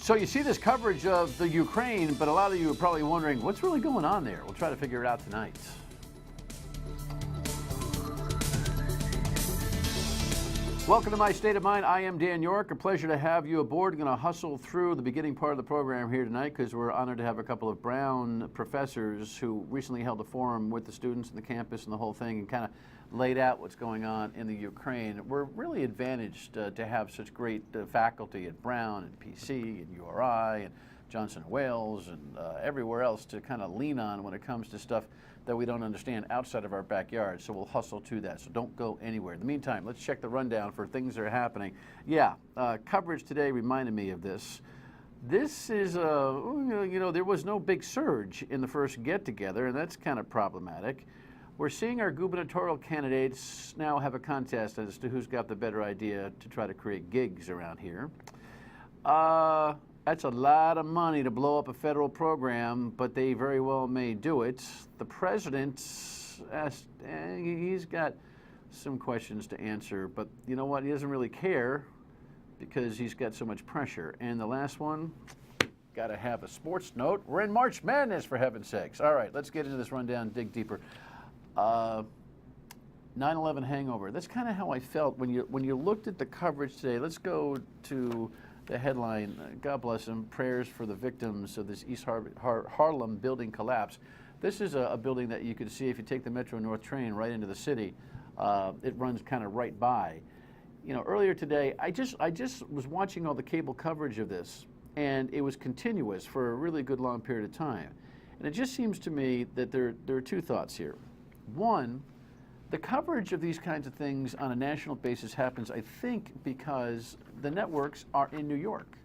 So you see this coverage of the Ukraine, but a lot of you are probably wondering what's really going on there. We'll try to figure it out tonight. Welcome to My State of Mind. I am Dan Yorke. A pleasure to have you aboard. Going to hustle through the beginning part of the program here tonight because we're honored to have a couple of Brown professors who recently held a forum with the students and the campus and the whole thing and kind of laid out what's going on in the Ukraine. We're really advantaged to have such great faculty at Brown and PC and URI and Johnson & Wales and everywhere else to kind of lean on when it comes to stuff that we don't understand outside of our backyard. So we'll hustle to that. So don't go anywhere. In the meantime, let's check the rundown for things that are happening. Yeah, coverage today reminded me of this. This is, there was no big surge in the first get-together, and that's kind of problematic. We're seeing our gubernatorial candidates now have a contest as to who's got the better idea to try to create gigs around here. That's a lot of money to blow up a federal program, but they very well may do it. The president, he's got some questions to answer, but you know what? He doesn't really care because he's got so much pressure. And the last one, got to have a sports note. We're in March Madness, for heaven's sakes. All right, let's get into this rundown, dig deeper. 9/11 hangover. That's kind of how I felt when you looked at the coverage today. Let's go to the headline, God bless him, prayers for the victims of this East Harlem building collapse. This is a building that you can see if you take the Metro North train right into the city. It runs kind of right by. You know, earlier today, I just was watching all the cable coverage of this, and it was continuous for a really good long period of time. And it just seems to me that there are two thoughts here. One, the coverage of these kinds of things on a national basis happens, I think, because the networks are in New York.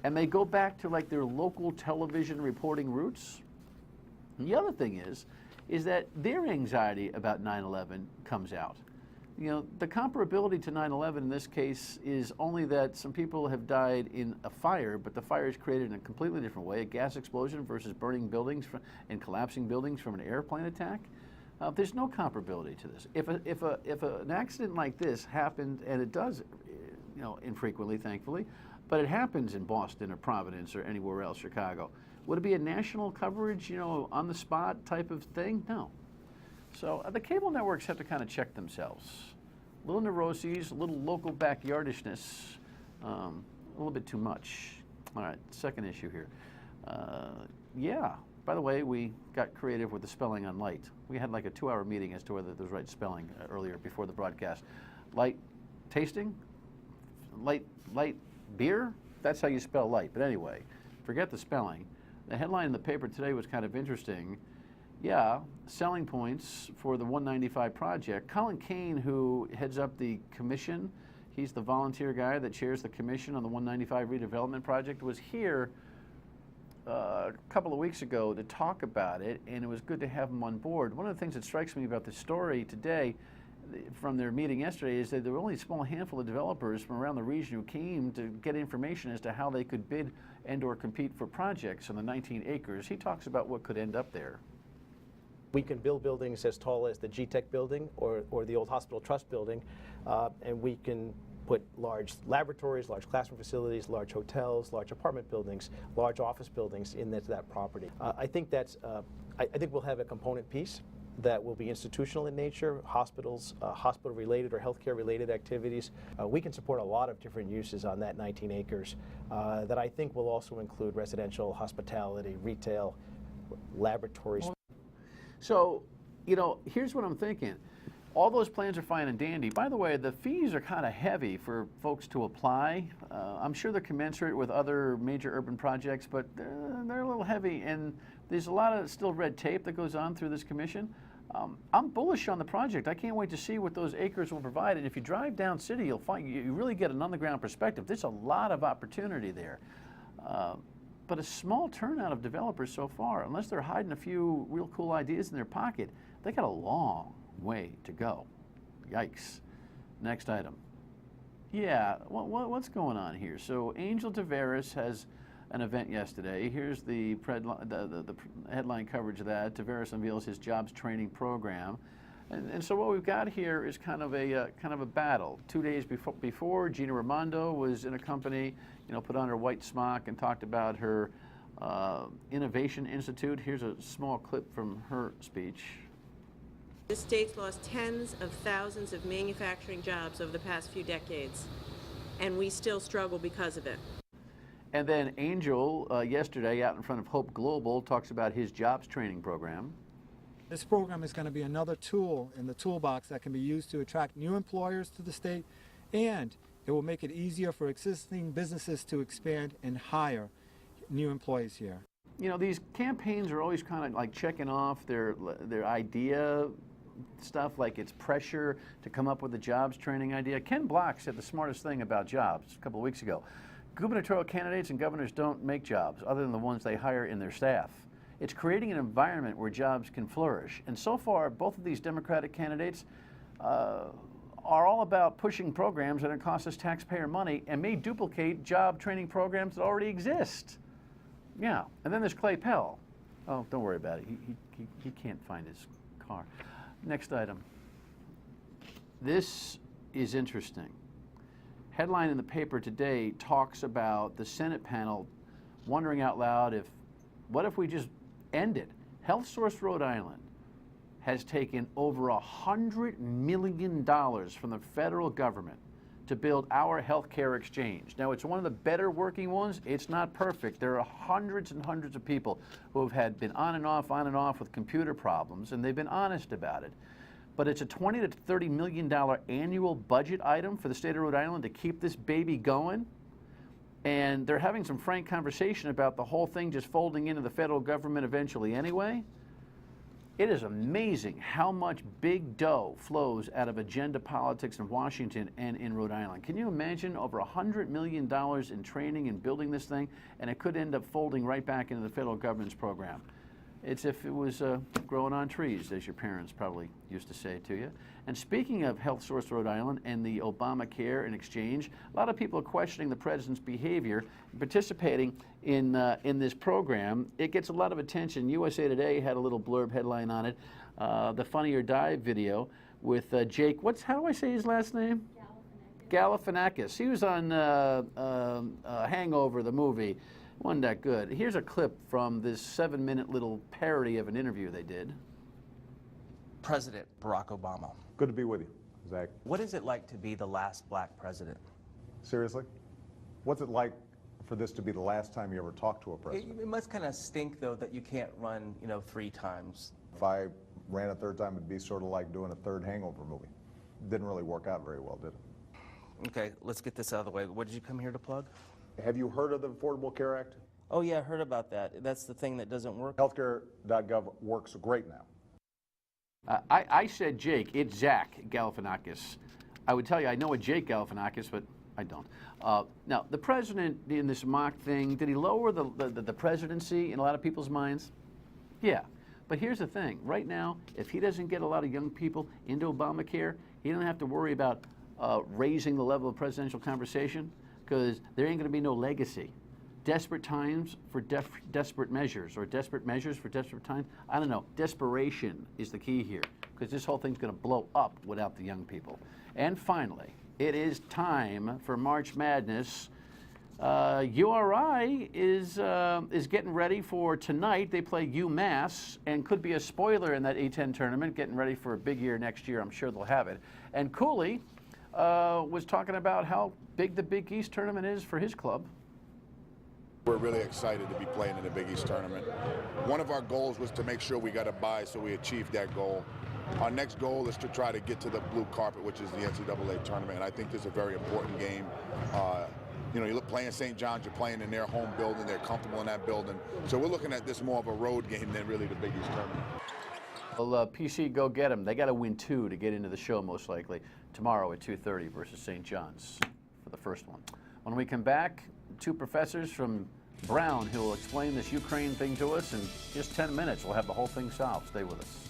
And they go back to like their local television reporting roots. And the other thing is that their anxiety about 9/11 comes out. You know, the comparability to 9/11 in this case is only that some people have died in a fire, but the fire is created in a completely different way, a gas explosion versus burning buildings and collapsing buildings from an airplane attack. There's no comparability to this. If an accident like this happened, and it does, you know, infrequently, thankfully, but it happens in Boston or Providence or anywhere else, Chicago, would it be a national coverage, you know, on the spot type of thing? No. So the cable networks have to kind of check themselves. A little neuroses, a little local backyardishness, a little bit too much. All right, second issue here. Yeah. By the way, we got creative with the spelling on light. We had like a 2-hour meeting as to whether there was right spelling earlier before the broadcast. Light tasting? Light beer? That's how you spell light. But anyway, forget the spelling. The headline in the paper today was kind of interesting. Yeah, selling points for the 195 project. Colin Kane, who heads up the commission, he's the volunteer guy that chairs the commission on the 195 redevelopment project, was here a couple of weeks ago to talk about it, and it was good to have him on board. One of the things that strikes me about this story today from their meeting yesterday is that there were only a small handful of developers from around the region who came to get information as to how they could bid and or compete for projects on the 19 acres. He talks about what could end up there. We can build buildings as tall as the GTEC building or the old Hospital Trust building, and we can put large laboratories, large classroom facilities, large hotels, large apartment buildings, large office buildings into that property. I think we'll have a component piece that will be institutional in nature, hospitals, hospital-related or healthcare-related activities. We can support a lot of different uses on that 19 acres that I think will also include residential, hospitality, retail, laboratories. So, you know, here's what I'm thinking. All those plans are fine and dandy. By the way, the fees are kind of heavy for folks to apply. I'm sure they're commensurate with other major urban projects, but they're a little heavy, and there's a lot of still red tape that goes on through this commission. I'm bullish on the project. I can't wait to see what those acres will provide, and if you drive down city, you'll find you really get an on-the-ground perspective. There's a lot of opportunity there. But a small turnout of developers so far, unless they're hiding a few real cool ideas in their pocket, they got a long way to go. Yikes. Next item. Yeah, what's going on here? So Angel Tavares has an event yesterday. Here's the headline coverage of that. Tavares unveils his jobs training program. And so what we've got here is kind of a battle. 2 days before, Gina Raimondo was in a company, put on her white smock and talked about her Innovation Institute. Here's a small clip from her speech. The state's lost tens of thousands of manufacturing jobs over the past few decades, and we still struggle because of it. And then Angel, yesterday out in front of Hope Global, talks about his jobs training program. This program is going to be another tool in the toolbox that can be used to attract new employers to the state, and it will make it easier for existing businesses to expand and hire new employees here. These campaigns are always kind of like checking off their idea stuff, like it's pressure to come up with a jobs training idea. Ken Block said the smartest thing about jobs a couple of weeks ago. Gubernatorial candidates and governors don't make jobs other than the ones they hire in their staff. It's creating an environment where jobs can flourish. And so far, both of these Democratic candidates are all about pushing programs that cost us taxpayer money and may duplicate job training programs that already exist. Yeah, and then there's Clay Pell. Oh, don't worry about it. He can't find his car. Next item. This is interesting. Headline in the paper today talks about the Senate panel wondering out loud what if we just end it? Health Source Rhode Island has taken over $100 million from the federal government to build our healthcare exchange. Now, it's one of the better working ones. It's not perfect. There are hundreds and hundreds of people who have been on and off with computer problems, and they've been honest about it. But it's a $20 to $30 million annual budget item for the state of Rhode Island to keep this baby going. And they're having some frank conversation about the whole thing just folding into the federal government eventually anyway. It is amazing how much big dough flows out of agenda politics in Washington and in Rhode Island. Can you imagine over $100 million in training and building this thing, and it could end up folding right back into the federal government's program? It's if it was growing on trees, as your parents probably used to say to you. And speaking of Health Source Rhode Island and the Obamacare and exchange, a lot of people are questioning the president's behavior participating in this program. It gets a lot of attention. USA Today had a little blurb headline on it, the Funny or Die video with Jake, how do I say his last name? Galifianakis. He was on Hangover, the movie. Wasn't that good. Here's a clip from this 7-minute little parody of an interview they did. President Barack Obama. Good to be with you, Zach. What is it like to be the last black president? Seriously? What's it like for this to be the last time you ever talk to a president? It must kind of stink, though, that you can't run, 3 times. If I ran a third time, it'd be sort of like doing a third Hangover movie. Didn't really work out very well, did it? Okay, let's get this out of the way. What did you come here to plug? Have you heard of the Affordable Care Act? Oh, yeah, I heard about that. That's the thing that doesn't work. Healthcare.gov works great now. I said Jake. It's Zach Galifianakis. I would tell you I know a Jake Galifianakis, but I don't. Now, the president in this mock thing, did he lower the presidency in a lot of people's minds? Yeah. But here's the thing. Right now, if he doesn't get a lot of young people into Obamacare, he doesn't have to worry about raising the level of presidential conversation, because there ain't going to be no legacy. Desperate times for desperate measures, or desperate measures for desperate times. I don't know. Desperation is the key here, because this whole thing's going to blow up without the young people. And finally, it is time for March Madness. URI is getting ready for tonight. They play UMass, and could be a spoiler in that A10 tournament, getting ready for a big year next year. I'm sure they'll have it. And Cooley was talking about how big the Big East tournament is for his club. We're really excited to be playing in the Big East tournament. One of our goals was to make sure we got a bye, so we achieved that goal. Our next goal is to try to get to the blue carpet, which is the NCAA tournament, and I think this is a very important game. You look playing St. John's, you're playing in their home building, they're comfortable in that building. So we're looking at this more of a road game than really the Big East tournament. Well, PC, go get them. They got to win 2 to get into the show, most likely, tomorrow at 2:30 versus St. John's for the first one. When we come back, 2 professors from Brown who will explain this Ukraine thing to us in just 10 minutes. We'll have the whole thing solved. Stay with us.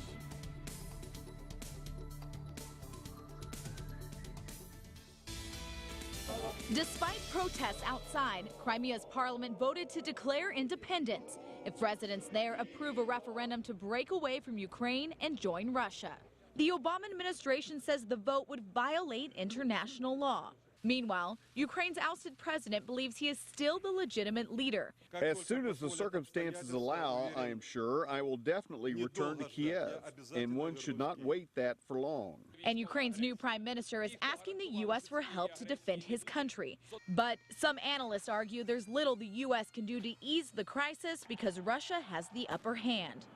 Despite protests outside, Crimea's parliament voted to declare independence if residents there approve a referendum to break away from Ukraine and join Russia. The Obama administration says the vote would violate international law. Meanwhile, Ukraine's ousted president believes he is still the legitimate leader. As soon as the circumstances allow, I am sure, I will definitely return to Kiev, and one should not wait that for long. And Ukraine's new prime minister is asking the U.S. for help to defend his country. But some analysts argue there's little the U.S. can do to ease the crisis because Russia has the upper hand.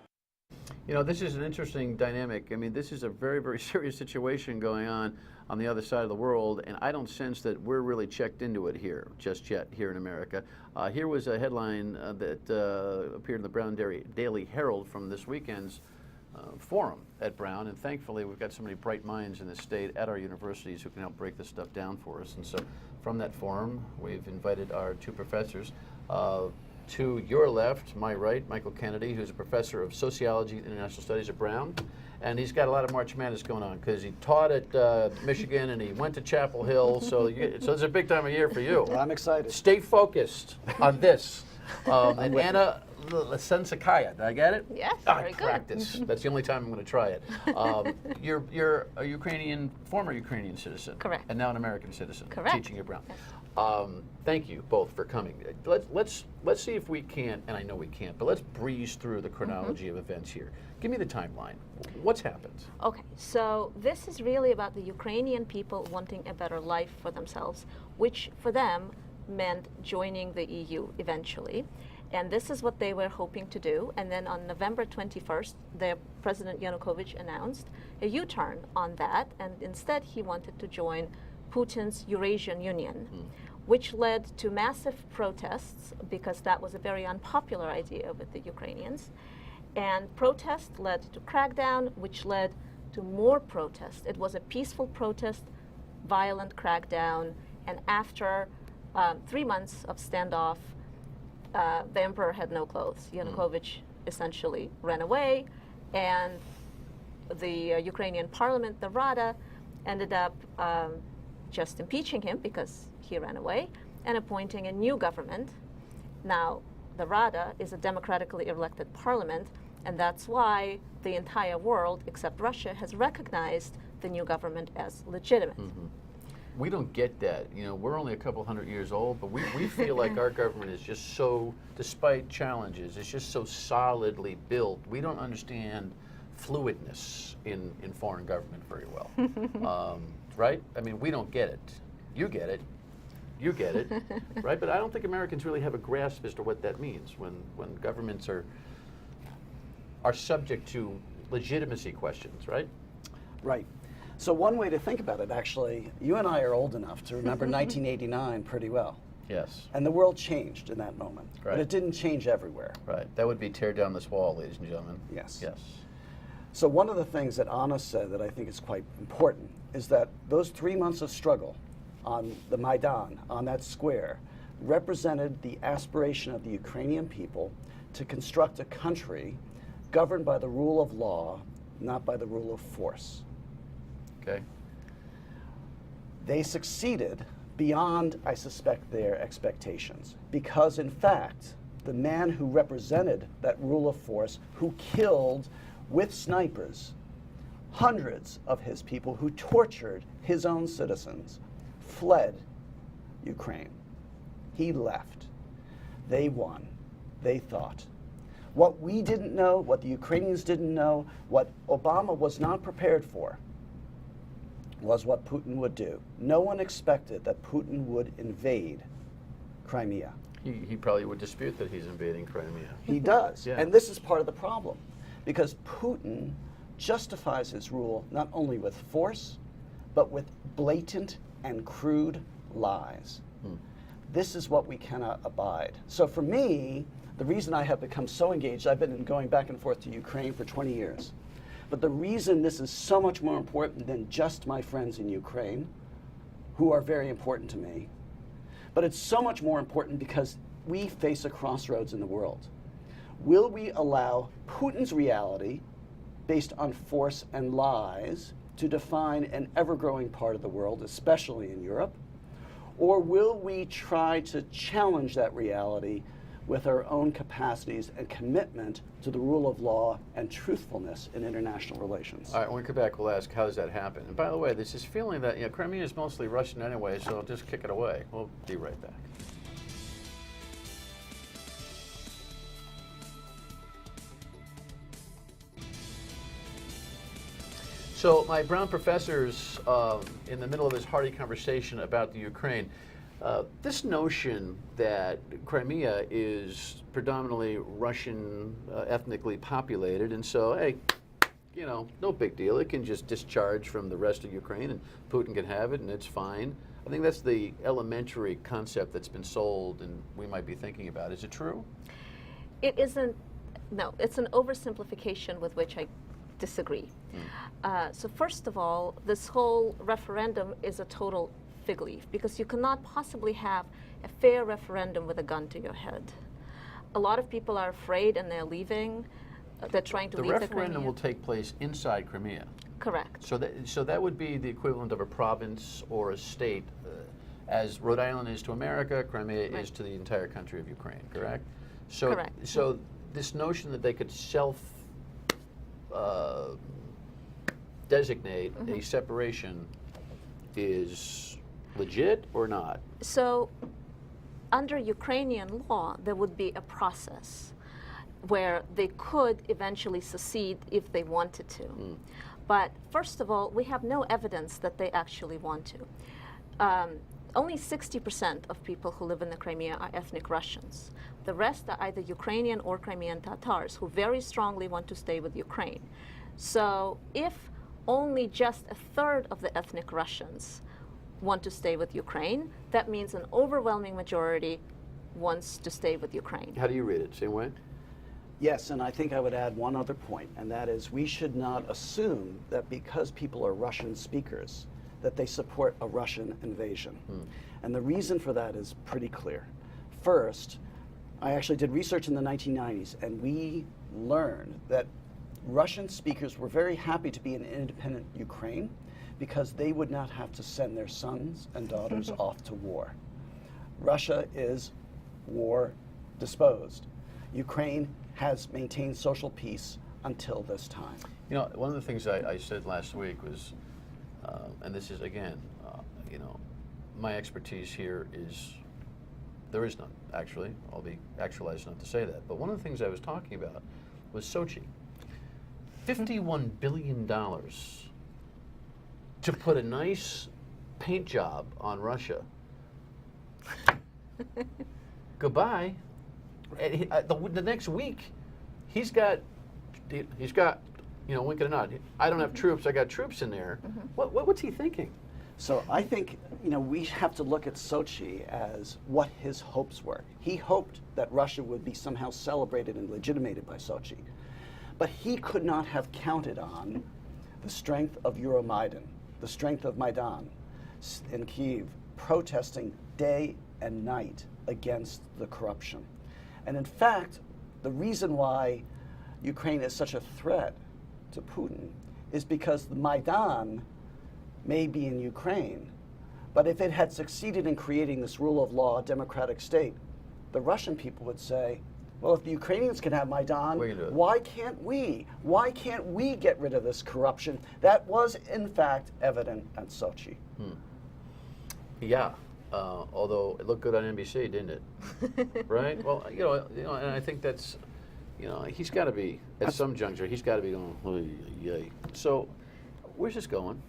You know, this is an interesting dynamic. I mean, this is a very, very serious situation going on the other side of the world, and I don't sense that we're really checked into it here, just yet, here in America. Here was a headline that appeared in the Brown Daily Herald from this weekend's forum at Brown, and thankfully we've got so many bright minds in this state at our universities who can help break this stuff down for us. And so from that forum, we've invited our two professors. To your left, my right, Michael Kennedy, who's a professor of sociology and international studies at Brown. And he's got a lot of March Madness going on because he taught at Michigan and he went to Chapel Hill. So it's a big time of year for you. Well, I'm excited. Stay focused on this. And Anna Sensakaya, did I get it? Yes, very good. Practice. That's the only time I'm going to try it. You're a Ukrainian, former Ukrainian citizen. Correct. And now an American citizen. Correct. Teaching at Brown. Yes. Thank you both for coming. Let's see if we can't, and I know we can't, but let's breeze through the chronology of events here. Give me the timeline. What's happened? Okay, so this is really about the Ukrainian people wanting a better life for themselves, which for them meant joining the EU eventually. And this is what they were hoping to do. And then on November 21st, their President Yanukovych announced a U-turn on that, and instead he wanted to join Putin's Eurasian Union, which led to massive protests because that was a very unpopular idea with the Ukrainians. And protest led to crackdown, which led to more protests. It was a peaceful protest, violent crackdown, and after 3 months of standoff, the emperor had no clothes. Yanukovych essentially ran away, and the Ukrainian parliament, the Rada, ended up just impeaching him because he ran away and appointing a new government. Now, the Rada is a democratically elected parliament, and that's why the entire world, except Russia, has recognized the new government as legitimate. We don't get that. You know, we're only a couple hundred years old, but we feel like our government is just so, despite challenges, it's just so solidly built. We don't understand fluidness in foreign government very well. Right? I mean, we don't get it. You get it. You get it. Right? But I don't think Americans really have a grasp as to what that means when governments are subject to legitimacy questions, right? Right. So one way to think about it, actually, you and I are old enough to remember 1989 pretty well. Yes. And the world changed in that moment. Right. But it didn't change everywhere. Right. That would be tear down this wall, ladies and gentlemen. Yes. Yes. So one of the things that Anna said that I think is quite important is that those 3 months of struggle on the Maidan, on that square, represented the aspiration of the Ukrainian people to construct a country governed by the rule of law, not by the rule of force. Okay. They succeeded beyond, I suspect, their expectations, because in fact, the man who represented that rule of force, who killed with snipers hundreds of his people, who tortured his own citizens, fled Ukraine. He left. They won. They thought. What we didn't know, what the Ukrainians didn't know, what Obama was not prepared for, was what Putin would do. No one expected that Putin would invade Crimea. He probably would dispute that he's invading Crimea. He does. Yeah. And this is part of the problem, because Putin justifies his rule not only with force, but with blatant and crude lies. This is what we cannot abide. So for me, the reason I have become so engaged, I've been going back and forth to Ukraine for 20 years. But the reason this is so much more important than just my friends in Ukraine, who are very important to me, but it's so much more important because we face a crossroads in the world. Will we allow Putin's reality, based on force and lies, to define an ever-growing part of the world, especially in Europe? Or will we try to challenge that reality with our own capacities and commitment to the rule of law and truthfulness in international relations. All right, when we come back, we'll ask, how does that happen? And by the way, there's this feeling that, you know, Crimea is mostly Russian anyway, so just kick it away. We'll be right back. So my Brown professor's in the middle of his hearty conversation about the Ukraine. This notion that Crimea is predominantly Russian ethnically populated, and so, hey, you know, no big deal. It can just discharge from the rest of Ukraine and Putin can have it and it's fine. I think that's the elementary concept that's been sold and we might be thinking about. Is it true? It isn't, no, it's an oversimplification with which I disagree. So first of all, this whole referendum is a total fig leaf because you cannot possibly have a fair referendum with a gun to your head. A lot of people are afraid and they're leaving. They're trying to leave the Crimea. The referendum will take place inside Crimea. Correct. So that would be the equivalent of a province or a state, as Rhode Island is to America, Crimea is to the entire country of Ukraine, correct? So, correct. So this notion that they could designate a separation is legit or not? So under Ukrainian law, there would be a process where they could eventually secede if they wanted to. But first of all, we have no evidence that they actually want to. Only 60% of people who live in the Crimea are ethnic Russians. The rest are either Ukrainian or Crimean Tatars who very strongly want to stay with Ukraine. So if only just a third of the ethnic Russians want to stay with Ukraine, that means an overwhelming majority wants to stay with Ukraine. How do you read it? Same way? Yes, and I think I would add one other point, and that is we should not assume that because people are Russian speakers, that they support a Russian invasion. And the reason for that is pretty clear. First, I actually did research in the 1990s, and we learned that Russian speakers were very happy to be in independent Ukraine because they would not have to send their sons and daughters off to war. Russia is war disposed. Ukraine has maintained social peace until this time. You know, one of the things I said last week was, and this is again, you know, my expertise here is, there is none, actually. I'll be actualized enough to say that. But one of the things I was talking about was Sochi. $51 billion to put a nice paint job on Russia. Goodbye. And the next week, he's got, you know, wink and a nod. I don't have troops. I got troops in there. What's he thinking? So I think, you know, we have to look at Sochi as what his hopes were. He hoped that Russia would be somehow celebrated and legitimated by Sochi. But he could not have counted on the strength of Euromaidan, the strength of Maidan in Kyiv, protesting day and night against the corruption. And in fact, the reason why Ukraine is such a threat to Putin is because the Maidan may be in Ukraine, but if it had succeeded in creating this rule of law, democratic state, the Russian people would say, well, if the Ukrainians can have Maidan, why can't we? Why can't we get rid of this corruption? That was, in fact, evident at Sochi. Yeah, although it looked good on NBC, didn't it? Right? Well, you know, and I think that's, you know, he's got to be, at some juncture, he's got to be going, oy, yay. So, where's this going?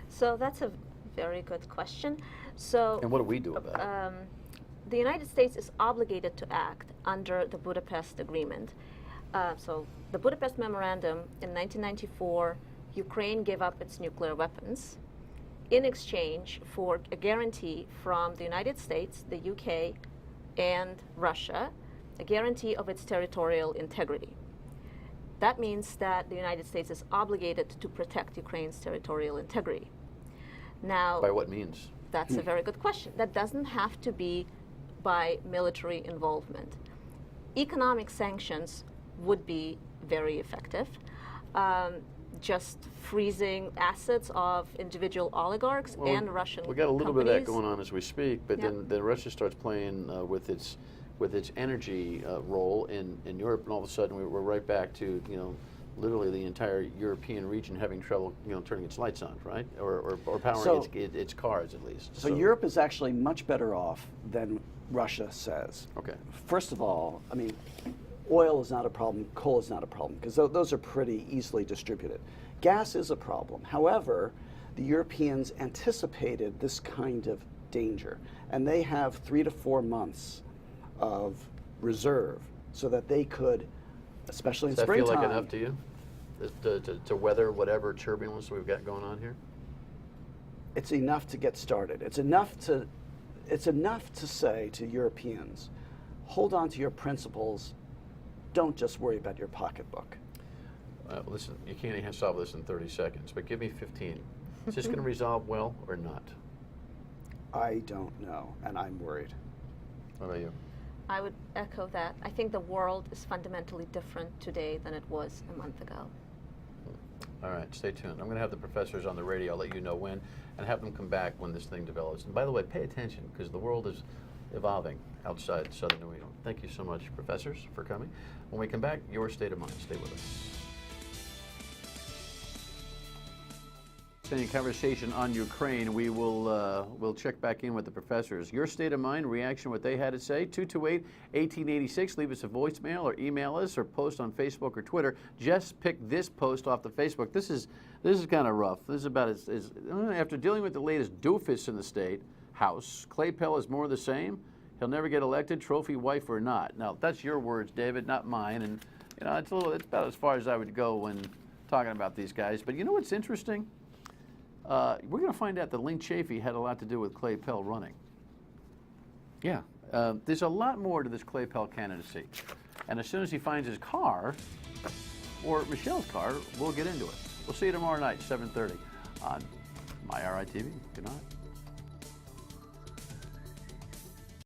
So that's a very good question. So, and what do we do about it? The United States is obligated to act under the Budapest Agreement. So the Budapest Memorandum in 1994, Ukraine gave up its nuclear weapons in exchange for a guarantee from the United States, the UK, and Russia, a guarantee of its territorial integrity. That means that the United States is obligated to protect Ukraine's territorial integrity. Now, by what means? That's a very good question. That doesn't have to be by military involvement. Economic sanctions would be very effective. Just freezing assets of individual oligarchs and Russian companies. We got a little bit of that going on as we speak, but then Russia starts playing with its with its energy role in Europe, and all of a sudden we're right back to, literally the entire European region having trouble, turning its lights on, right? Or powering its cars, at least. So Europe is actually much better off than Russia says. Okay. First of all, I mean, oil is not a problem, coal is not a problem, because those are pretty easily distributed. Gas is a problem. However, the Europeans anticipated this kind of danger, and they have 3 to 4 months of reserve so that they could, especially in springtime. Does that feel like enough to you, to weather whatever turbulence we've got going on here? It's enough to get started. It's enough to say to Europeans, hold on to your principles, don't just worry about your pocketbook. Listen, you can't even solve this in 30 seconds, but give me 15. Is this going to resolve well or not? I don't know, and I'm worried. What about you? I would echo that. I think the world is fundamentally different today than it was a month ago. All right, stay tuned. I'm going to have the professors on the radio. I'll let you know when, and have them come back when this thing develops. And by the way, pay attention, because the world is evolving outside southern New England. Thank you so much, professors, for coming. When we come back, your state of mind. Stay with us. Conversation on Ukraine. We will we'll check back in with the professors. Your state of mind, reaction, what they had to say. 228-1886. Leave us a voicemail or email us or post on Facebook or Twitter. Just pick this post off the Facebook. This is kind of rough. This is about as after dealing with the latest doofus in the state house. Clay Pell is more of the same. He'll never get elected, trophy wife or not. Now that's your words, David, not mine. And it's about as far as I would go when talking about these guys. But you know what's interesting? We're going to find out that Link Chafee had a lot to do with Clay Pell running. Yeah. There's a lot more to this Clay Pell candidacy. And as soon as he finds his car, or Michelle's car, we'll get into it. We'll see you tomorrow night, 7:30 on MyRI TV. Good night.